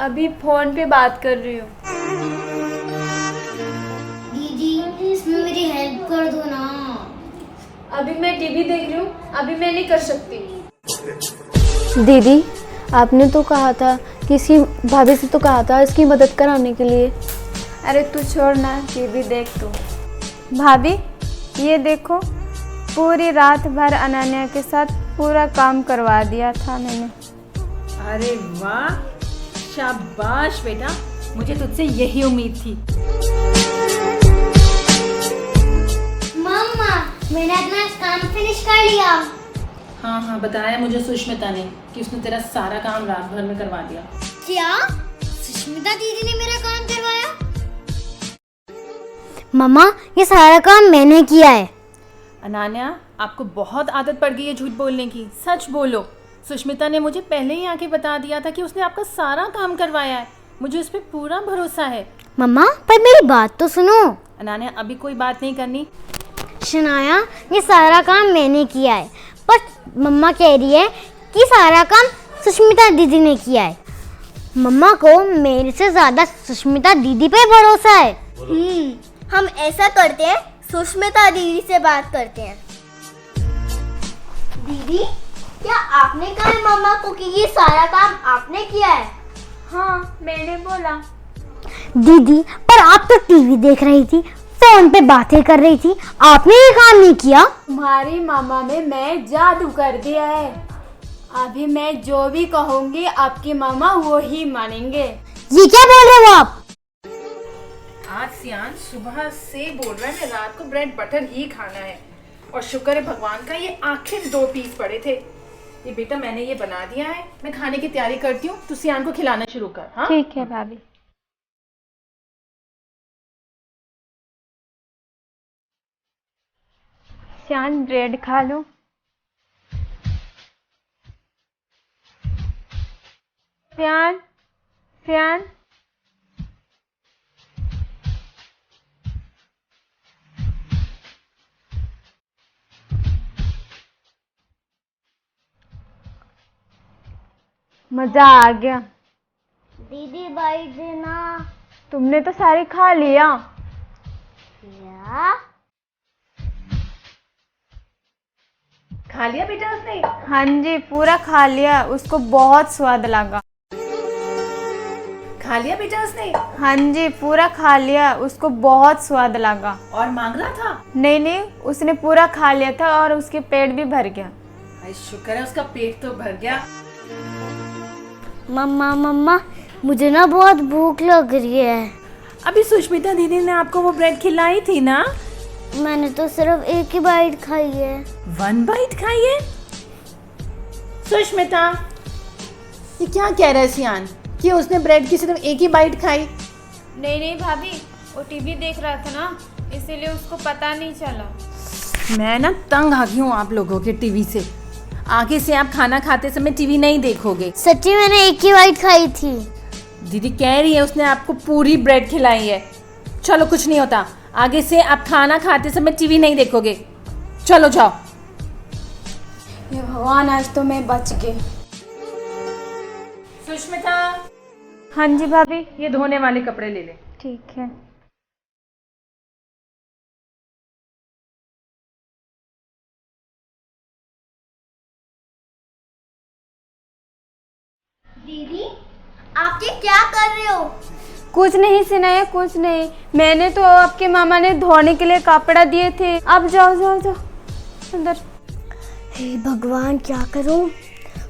अभी फोन पे बात कर रही हूँ। दीदी इसमें मेरी हेल्प कर दो ना। अभी मैं टीवी देख रही हूँ, अभी मैं नहीं कर सकती। दीदी आपने तो कहा था कि इसकी भाभी से तो कहा था इसकी मदद कराने के लिए। अरे तू छोड़ ना, टीवी देख तू। भाभी ये देखो, पूरी रात भर अनन्या के साथ पूरा काम करवा दिया था मैंने। अरे वाह, शाबाश बेटा, मुझे तुझसे यही उम्मीद थी। मम्मा मैंने अपना काम फिनिश कर लिया। हाँ, बताया मुझे सुष्मिता ने कि उसने तेरा सारा काम रात भर में करवा दिया। क्या सुष्मिता दीदी ने मेरा काम करवाया? मम्मा ये सारा काम मैंने किया है। अनन्या, आपको बहुत आदत पड़ गई है झूठ बोलने की। सच बोलो, सुष्मिता ने मुझे पहले ही आके बता दिया था कि उसने आपका सारा काम करवाया है। मुझे उस पर पूरा भरोसा है। मम्मा पर मेरी बात तो सुनो। अनन्या, अभी कोई बात नहीं करनी। शनाया ये सारा काम मैंने किया है, पर मम्मा कह रही है कि सारा काम सुष्मिता दीदी ने किया है। मम्मा को मेरे से ज्यादा सुष्मिता दीदी पे भरोसा है। हम ऐसा करते हैं, सुष्मिता दीदी से बात करते हैं। दीदी क्या आपने कहा है मम्मा को कि ये सारा काम आपने किया है? हाँ मैंने बोला। दीदी पर आप तो टीवी देख रही थी, फोन पे बातें कर रही थी, आपने ये काम नहीं किया। तुम्हारी मामा में मैं जादू कर दिया है। अभी मैं जो भी कहूँगी आपकी मामा वो ही मानेंगे। ये क्या बोल रहे हो आप? आज सियान सुबह से बोल रहा है रात को ब्रेड बटर ही खाना है, और शुक्र है भगवान का ये आखिर 2 पीस पड़े थे। ये बेटा मैंने ये बना दिया है, मैं खाने की तैयारी करती हूँ, तू सियान को खिलाना शुरू कर। हाँ ठीक है भाभी। सियान ब्रेड खा लो। सियान सियान मजा आ गया। दीदी बाइट देना। तुमने तो सारी खा लिया। क्या? खा लिया बेटा उसने? हाँ जी पूरा खा लिया, उसको बहुत स्वाद लगा। खा लिया बेटा उसने? हाँ जी पूरा खा लिया, उसको बहुत स्वाद लगा। और मांग रहा था? नहीं उसने पूरा खा लिया था और उसके पेट भी भर गया। अरे शुक्र है उसका पेट तो भर गया। मम्मा मुझे ना बहुत भूख लग रही है। अभी सुष्मिता दीदी ने आपको वो ब्रेड खिलाई थी ना? मैंने तो सिर्फ एक ही बाइट खाई है। 1 बाइट खाई है? सुष्मिता ये क्या कह रहा है सियान कि उसने ब्रेड की सिर्फ एक ही बाइट खाई? नहीं भाभी, वो टीवी देख रहा था ना, इसीलिए उसको पता नहीं चला। मैं ना तंग आ गई हूँ आप लोगों के टीवी से। आगे से आप खाना खाते समय टीवी नहीं देखोगे। सच्ची मैंने एक ही बाइट खाई थी। दीदी कह रही है उसने आपको पूरी ब्रेड खिलाई है। चलो कुछ नहीं होता, आगे से आप खाना खाते समय टीवी नहीं देखोगे। चलो जाओ। ये भगवान, आज तो मैं बच गई। सुष्मिता, हाँ जी भाभी। ये धोने वाले कपड़े ले ले। ठीक है। दीदी आप ये क्या कर रहे हो? कुछ नहीं सिनाया, कुछ नहीं। मैंने तो आपके मामा ने धोने के लिए कपड़ा दिए थे। अब जाओ अंदर। हे भगवान क्या करूं?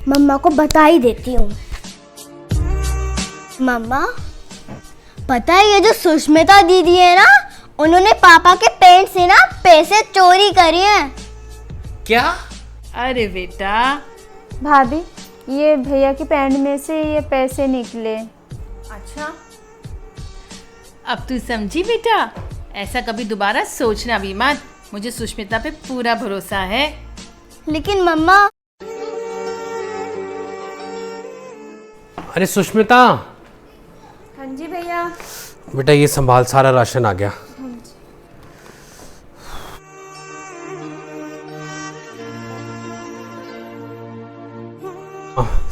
मम्मा को बता ही देती हूँ। मम्मा पता है ये जो सुष्मिता दीदी है ना, उन्होंने पापा के पेट से ना पैसे चोरी करे हैं। क्या? अरे बेटा, भाभी ये भैया की पैंट में से ये पैसे निकले। अच्छा अब तू समझी बेटा। ऐसा कभी दोबारा सोचना भी मत। मुझे सुष्मिता पे पूरा भरोसा है। लेकिन मम्मा। अरे सुष्मिता, हाँ जी भैया। बेटा ये संभाल, सारा राशन आ गया।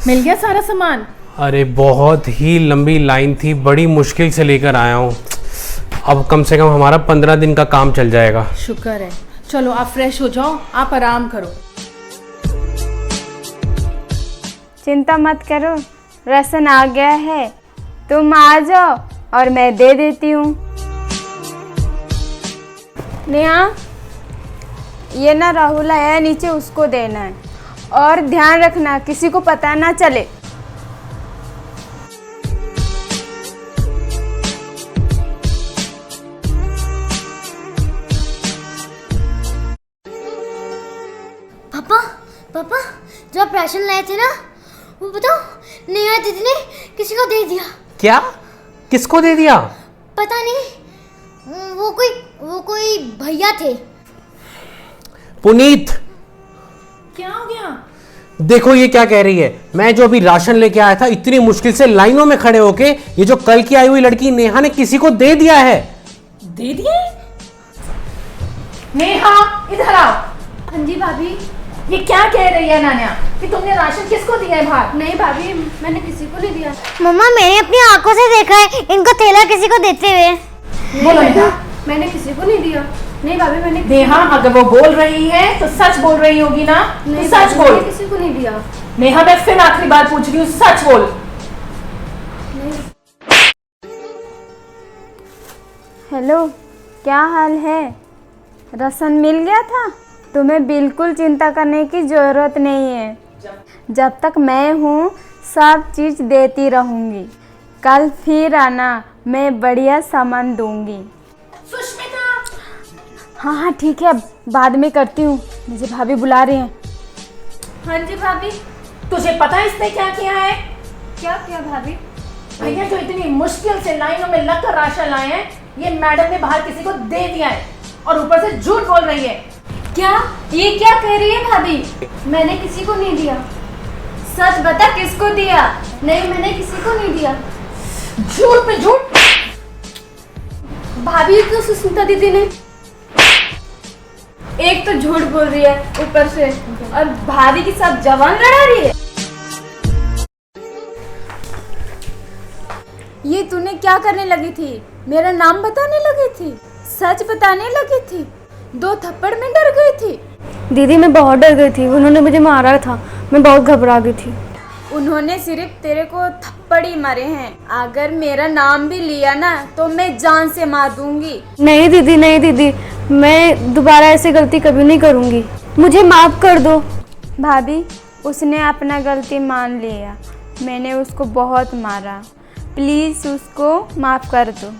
मिल गया सारा सामान? अरे बहुत ही लंबी लाइन थी, बड़ी मुश्किल से लेकर आया हूँ। अब कम से कम हमारा 15 दिन का काम चल जाएगा। शुक्र है। चलो आप फ्रेश हो जाओ, आप आराम करो। चिंता मत करो, राशन आ गया है, तुम आ जाओ और मैं दे देती हूँ। नेहा, ये ना राहुल आया नीचे, उसको देना है। और ध्यान रखना किसी को पता ना चले। पापा पापा, जो आप राशन लाए थे ना, वो बताओ, नेहा दीदी ने किसी को दे दिया। क्या? किसको दे दिया? पता नहीं, वो कोई भैया थे। पुनीत, क्या हो गया? देखो ये क्या कह रही है। मैं जो अभी राशन लेके आया था, इतनी मुश्किल से लाइनों में खड़े होके ये जो कल की आई हुई लड़की नेहा ने किसी को दे दिया है। दे दिए? नेहा इधर आओ। हाँ जी भाभी। ये क्या कह रही है नान्या कि तुमने राशन किसको दिया है बाहर? नहीं भाभी, मैंने किसी को नहीं दिया। मम्मा, मैंने अपनी आंखों से देखा है इनको थैला किसी को देते हुए। बोलो नेहा। मैंने किसी को नहीं दिया। नहीं भाभी, मैंने नेहा अगर वो बोल रही है तो सच बोल रही होगी ना? तो सच बोल। मैंने किसी को नहीं दिया। नेहा, मैं फिर आखिरी बार पूछ रही हूँ, सच बोल। हेलो, क्या हाल है? राशन मिल गया था? तुम्हें बिल्कुल चिंता करने की ज़रूरत नहीं है। जब तक मैं हूँ सब चीज़ देती रहूँगी। कल फिर आना, मैं बढ़िया सामान दूँगी। सुष्मिता। हाँ हाँ ठीक है, बाद में करती हूँ, मुझे भाभी बुला रही हैं। हाँ जी भाभी। तुझे पता है इसने क्या किया है? क्या किया भाभी? भैया जो इतनी मुश्किल से लाइनों में लगकर राशन लाए हैं, ये मैडम ने बाहर किसी को दे दिया है और ऊपर से झूठ बोल रही है। क्या? ये क्या कह रही है भाभी? मैंने किसी को नहीं दिया। सच बता, किसको दिया? नहीं, मैंने किसी को नहीं दिया। झूठ पे झूठ। भाभी तो सुष्मिता दीदी ने। एक तो झूठ बोल रही है ऊपर से, और भाभी के साथ जवान लड़ा रही है। ये तूने क्या करने लगी थी? मेरा नाम बताने लगी थी? सच बताने लगी थी? 2 थप्पड़ में डर गई थी? दीदी मैं बहुत डर गई थी, उन्होंने मुझे मारा था, मैं बहुत घबरा गई थी। उन्होंने सिर्फ तेरे को थप्पड़ ही मारे हैं। अगर मेरा नाम भी लिया ना तो मैं जान से मार दूंगी। नहीं दीदी, नहीं दीदी, मैं दोबारा ऐसी गलती कभी नहीं करूँगी, मुझे माफ़ कर दो। भाभी, उसने अपना गलती मान लिया। मैंने उसको बहुत मारा, प्लीज़ उसको माफ़ कर दो।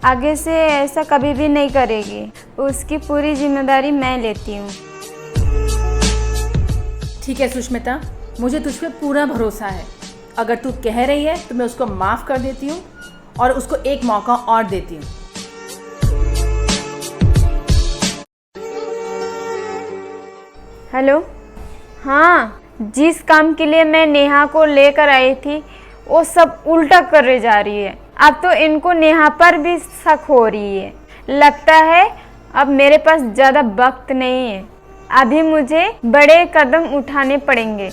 आगे से ऐसा कभी भी नहीं करेगी। उसकी पूरी जिम्मेदारी मैं लेती हूँ। ठीक है सुष्मिता, मुझे तुझ पे पूरा भरोसा है। अगर तू कह रही है तो मैं उसको माफ कर देती हूँ और उसको एक मौका और देती हूँ। हेलो, हाँ, जिस काम के लिए मैं नेहा को लेकर आई थी वो सब उल्टा करे जा रही है। अब तो इनको नेहा पर भी शक हो रही है। लगता है अब मेरे पास ज़्यादा वक्त नहीं है, अभी मुझे बड़े कदम उठाने पड़ेंगे।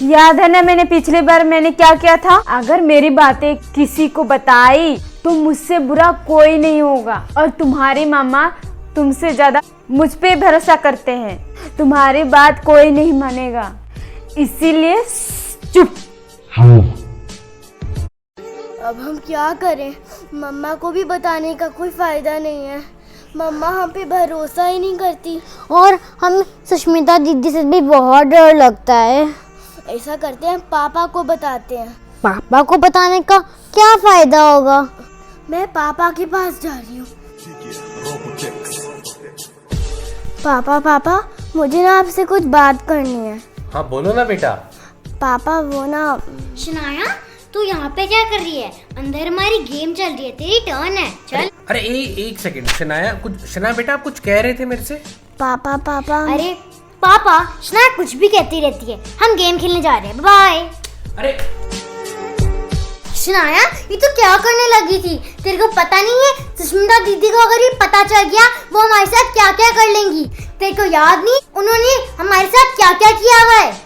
याद है ना पिछली बार मैंने क्या किया था? अगर मेरी बातें किसी को बताई तो मुझसे बुरा कोई नहीं होगा। और तुम्हारी मामा तुमसे ज्यादा मुझ पे भरोसा करते हैं, तुम्हारी बात कोई नहीं मानेगा, इसीलिए चुप। अब हम क्या करें? मम्मा को भी बताने का कोई फायदा नहीं है। मम्मा हम पे भरोसा ही नहीं करती, और हम सुष्मिता दीदी से भी बहुत डर लगता है। ऐसा करते हैं, पापा को बताते हैं। पापा को बताने का क्या फायदा होगा? मैं पापा के पास जा रही हूँ। पापा, मुझे ना आपसे कुछ बात करनी है। हाँ बोलो ना बेटा। पापा वो ना। शनाया, तू यहाँ पे क्या कर रही है? अंदर हमारी गेम चल रही है, तेरी टर्न है, चल। अरे एक सेकंड, शनाया बेटा आप कुछ कह रहे थे मेरे से? पापा। अरे पापा, शनाया कुछ भी कहती रहती है। हम गेम खेलने जा रहे हैं, बाय। अरे सुनाया, ये तो क्या करने लगी थी? तेरे को पता नहीं है सुष्मिता दीदी को अगर ये पता चल गया वो हमारे साथ क्या क्या कर लेंगी? तेरे को याद नहीं उन्होंने हमारे साथ क्या क्या किया हुआ है?